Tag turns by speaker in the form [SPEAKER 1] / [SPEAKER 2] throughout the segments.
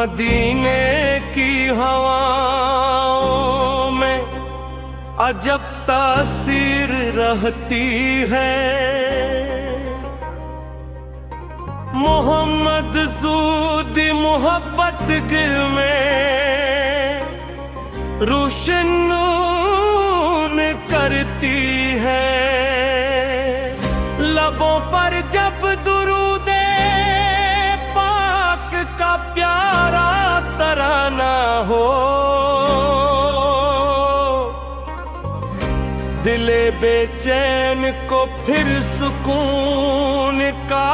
[SPEAKER 1] मदीने की हवाओं में अजब तासीर रहती है। मोहम्मद सूदी मोहब्बत में रोशनून करती है। लबों पर जब दुरूदे पाक का प्यारा तराना हो, दिले बेचैन को फिर सुकून का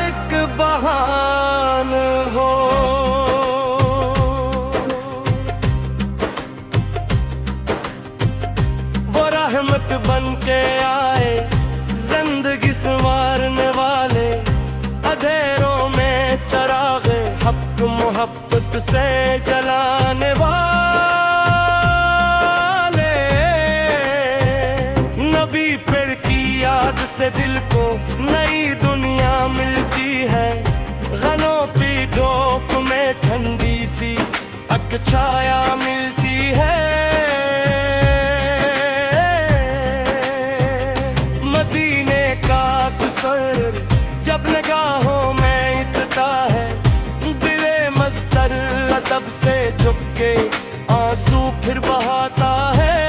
[SPEAKER 1] एक बहाना हो। वो रहमत बन के आए जिंदगी संवारने वाले, अंधेरों में चरागे हक मोहब्बत से जलाने वाले। नबी फिर की याद से दिल को नई दुनिया मिलती है। गनों की डोक में ठंडी सी अक छाया मिलती है। मदीने का कुसर जब निगाहों में इतना है, दिले मस्तर अदब से झुक के आंसू फिर बहाता है।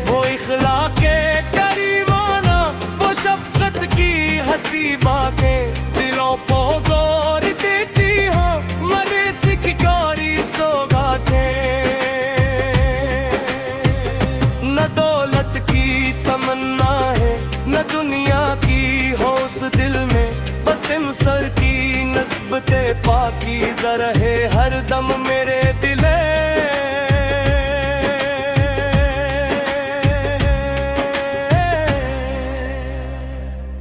[SPEAKER 1] वो इखलाके करीमाना, वो शफकत की हंसी बातें दिलों को गौर देती हो। मरे सिख गौरी सौगातें, न दौलत की तमन्ना है न दुनिया की होश दिल में, बस इंसर की नस्बते पाकीज़ा रहे हर दम मेरे दिले।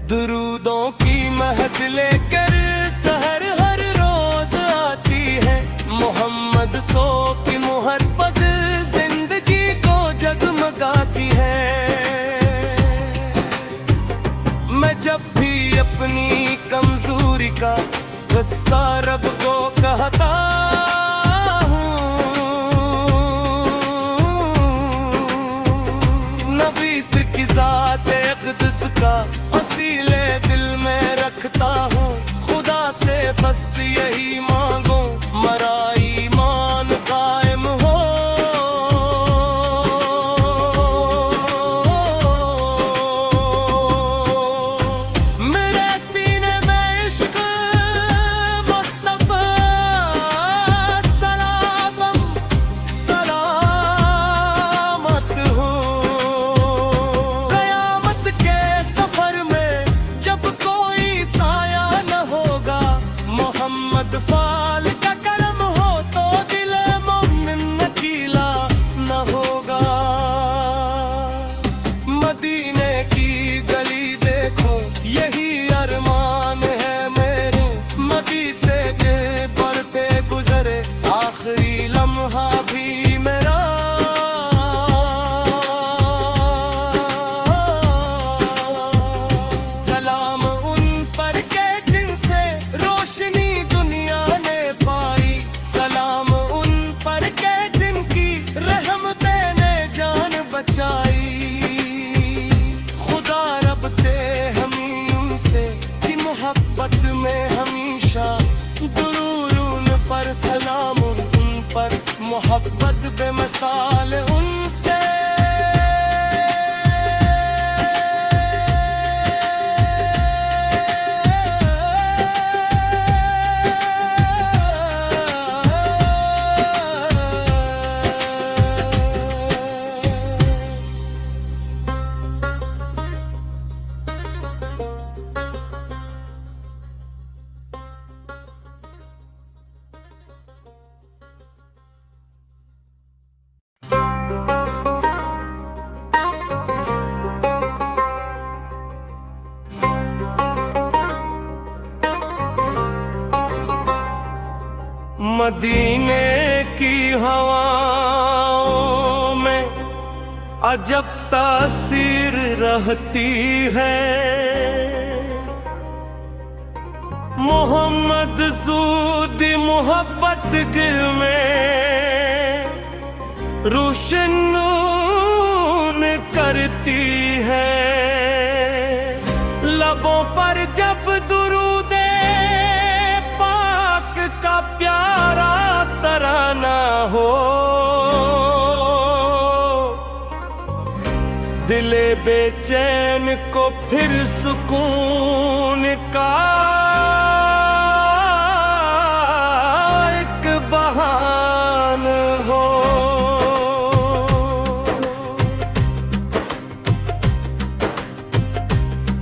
[SPEAKER 1] दुरूदों की महफिल लेकर सहर हर रोज आती है। मोहम्मद सो की मोहब्बत जिंदगी को जगमगाती है। मैं जब भी अपनी कमजोरी का गुस्सा रब को कहता हूँ, नबी से की ज़ात अक़दस का वसीले दिल में रखता हूँ। खुदा से बस यही मांगो मरा ईमान कायम हो। फाल का करम हो तो दिल मोमिन नकीला न होगा। मदीने की गली देखो यही अरमान है मेरे, मदी से के बढ़ते गुजरे आखिरी लम्हा भी मेरा। सलाम उन पर के जिनसे रोशनी खुदा रब ते हमी उनसे की मोहब्बत में हमेशा। दुरूद पर सलाम उन पर मोहब्बत बेमिसाल उनसे। मदीने की हवाओं में अजब तासीर रहती है। मोहम्मद सूदी मोहब्बत दिल में रोशन करती है। लबों पर जब दुरूदे पाक का प्यारा तराना हो, दिले बेचैन को फिर सुकून का एक बहाना हो।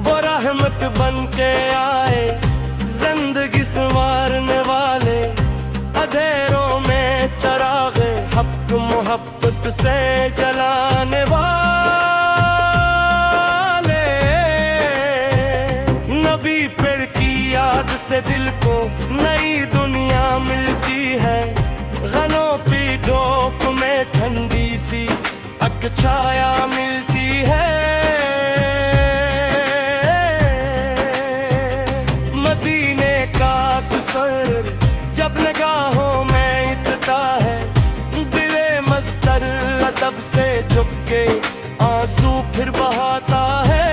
[SPEAKER 1] वो रहमत बन के आए जिंदगी संवारने वाले, अंधेरों में चरागे हक मोहब्बत से जलाने वाले। नबी फिर की याद से दिल को नई दुनिया मिलती है। गनों की डोक में ठंडी सी अक छाया मिलती है। मदीने का कुसर जब निगाहों में इतना है, दिले मस्तर अदब से झुक के आंसू फिर बहाता है।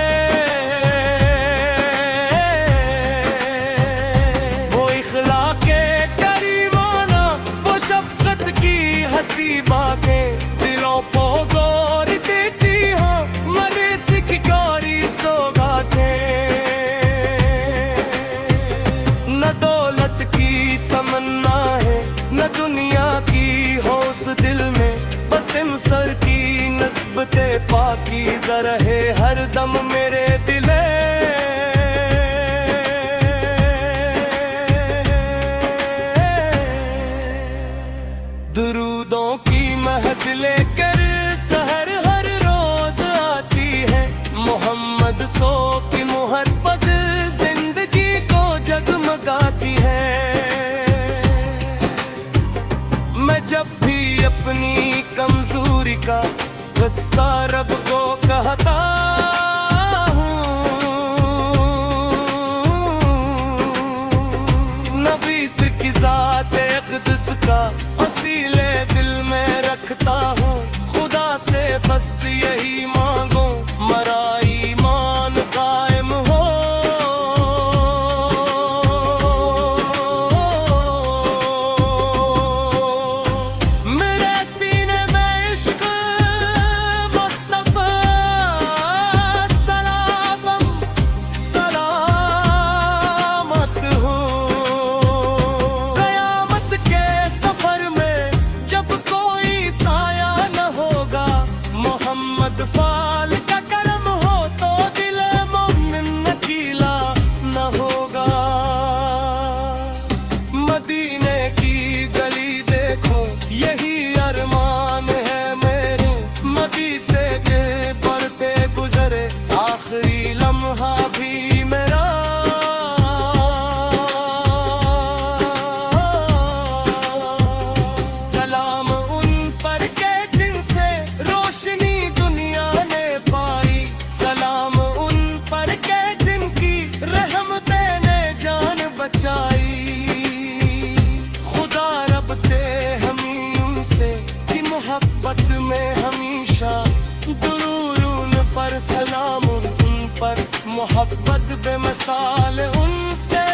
[SPEAKER 1] वो इखलाके करीमाना, वो शफकत की हंसी बातें दिलों को गौर देती हो। मरे सिख गौरी सौगातें, न दौलत की तमन्ना है न दुनिया की हो उस दिल में। बस सर की नस्बते पाकीज़ा रहे हर दम मेरे दिले। दुरूदों की महफिल लेकर सहर हर रोज आती है। मोहम्मद सो की मोहब्बत जिंदगी को जगमगाती है। मैं जब भी अपनी कमजोरी का गुस्सा रब को कहता हूँ, नबी से की ज़ात अक़दस का वसीले दिल में रखता हूँ। खुदा से बस यही मांगो मरा ईमान कायम हो। मोहब्बत बेमिसाल उनसे।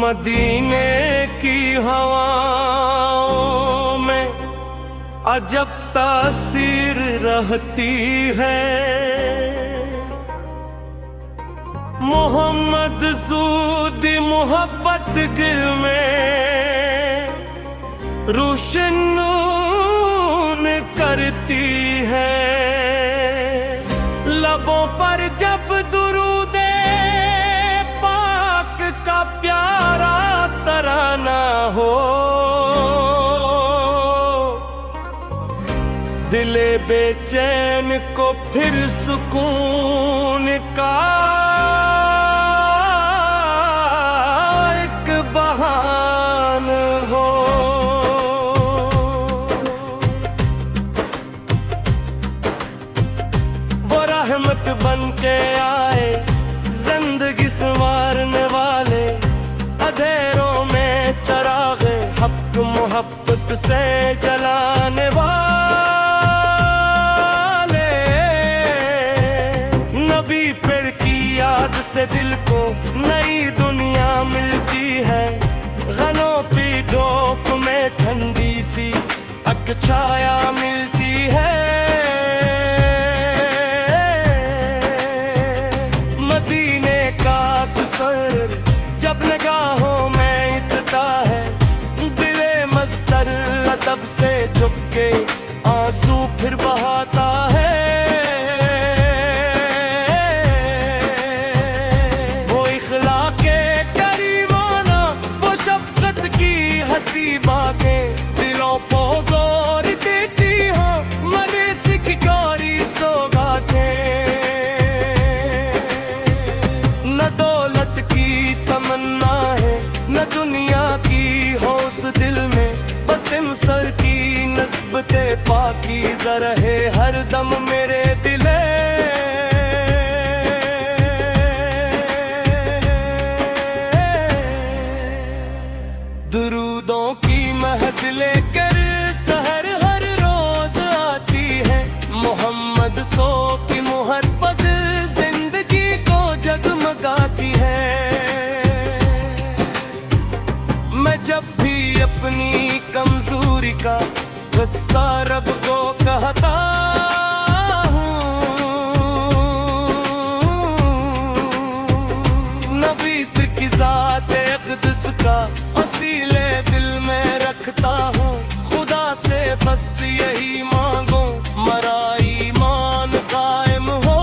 [SPEAKER 1] मदीने की हवाओं में अजब तासीर रहती है। मोहम्मद सूदी मोहब्बत दिल में रोशनून करती है। लबों पर जब दुरूदे पाक का प्यारा तराना हो, दिले बेचैन को फिर सुकून का एक बहाना हो। वो रहमत बन के आए जिंदगी संवारने वाले, अंधेरों में चरागे हक मोहब्बत से जलाने वाले। नबी फिर की याद से दिल को नई दुनिया मिलती है। गनों की धूप में ठंडी सी अक छाया मिलती है। मदीने का असर जब निगाहों में इतना है, दिले मस्तर अदब से झुक के आंसू फिर बहाता है। वो इखलाके करीमाना, वो शफकत की हंसी बातें दिलों को गौर देती हो। मरे सिख गौरी सौगातें, न दौलत की तमन्ना है न दुनिया की हो उस दिल में। बस सर की नस्बते पाकीज़ा रहे हर दम मेरे दिले। दुरूदों की महफिल लेकर सहर हर रोज आती है। मोहम्मद सो की मोहब्बत जिंदगी को जगमगाती है। मैं जब भी अपनी कमजोरी का गुस्सा रब को कहता हूँ, नबी से की ज़ात अक़दस का वसीले दिल में रखता हूँ। खुदा से बस यही मांगो मरा ईमान कायम हो।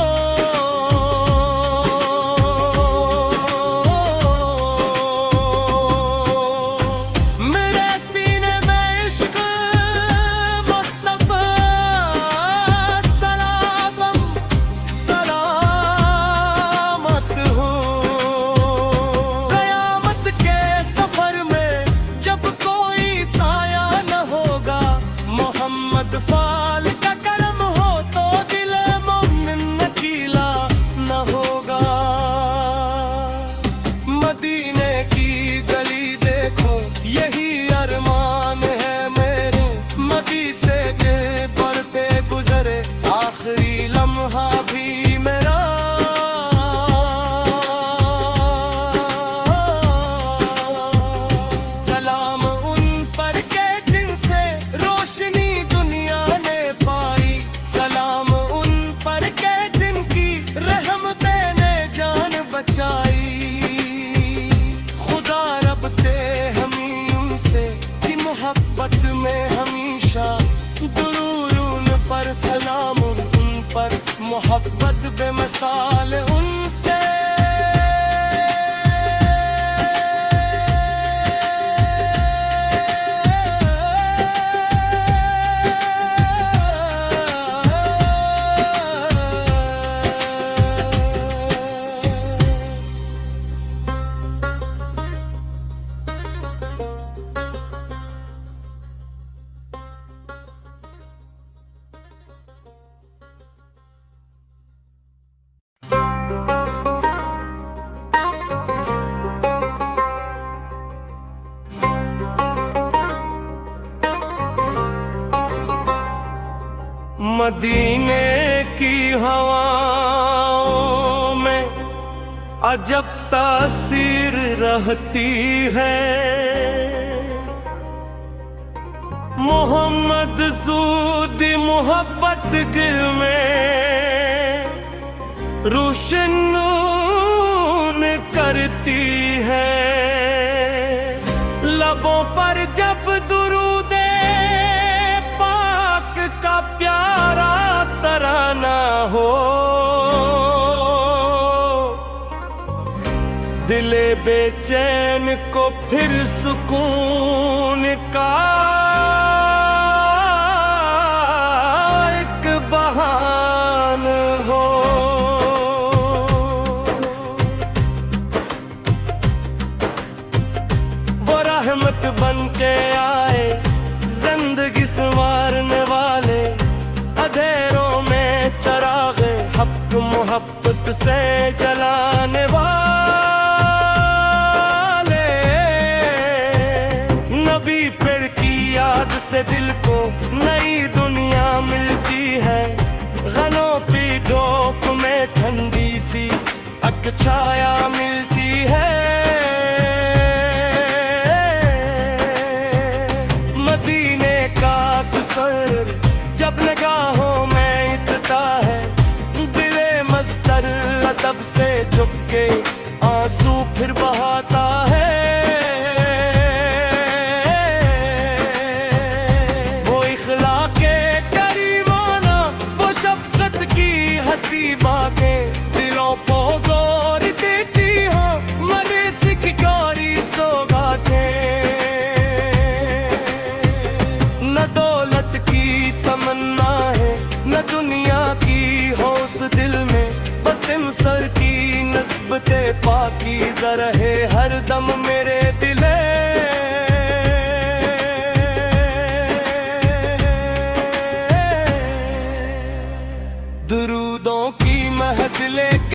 [SPEAKER 1] खुदा रब ते हमी उनसे की मोहब्बत में हमेशा दुरूद उन पर सलाम उन पर मोहब्बत बेमिसाल उनसे। मदीने की हवाओं में अजब तासीर रहती है। मोहम्मद सूदी मोहब्बत दिल में रोशनून करती है। लबों पर जब दुरूदे पाक का प्यारा तराना हो, दिले बेचैन को फिर सुकून का एक बहान हो। वो रहमत बन के आए जिंदगी संवारने वाले, अंधेरों में चरागे हक मोहब्बत से जलाने वाले। नबी फिर की याद से दिल को नई दुनिया मिलती है। गनों की धूप में ठंडी सी अक छाया मिलती है। मदीने का गुसर जब निगाहों में इतना है, दिले मस्तर अदब से झुक के आंसू फिर बहाता है। वो इखलाके करीमाना, वो शफकत की हंसी बातें दिलों को गौर देती हो। मरे सिख गौरी सौगातें, न दौलत की तमन्ना है न दुनिया की हो उस दिल में, बस इंसर की नस्बते पाकीज़ा रहे हर दम मेरे दिले। दुरूदों की महफिलें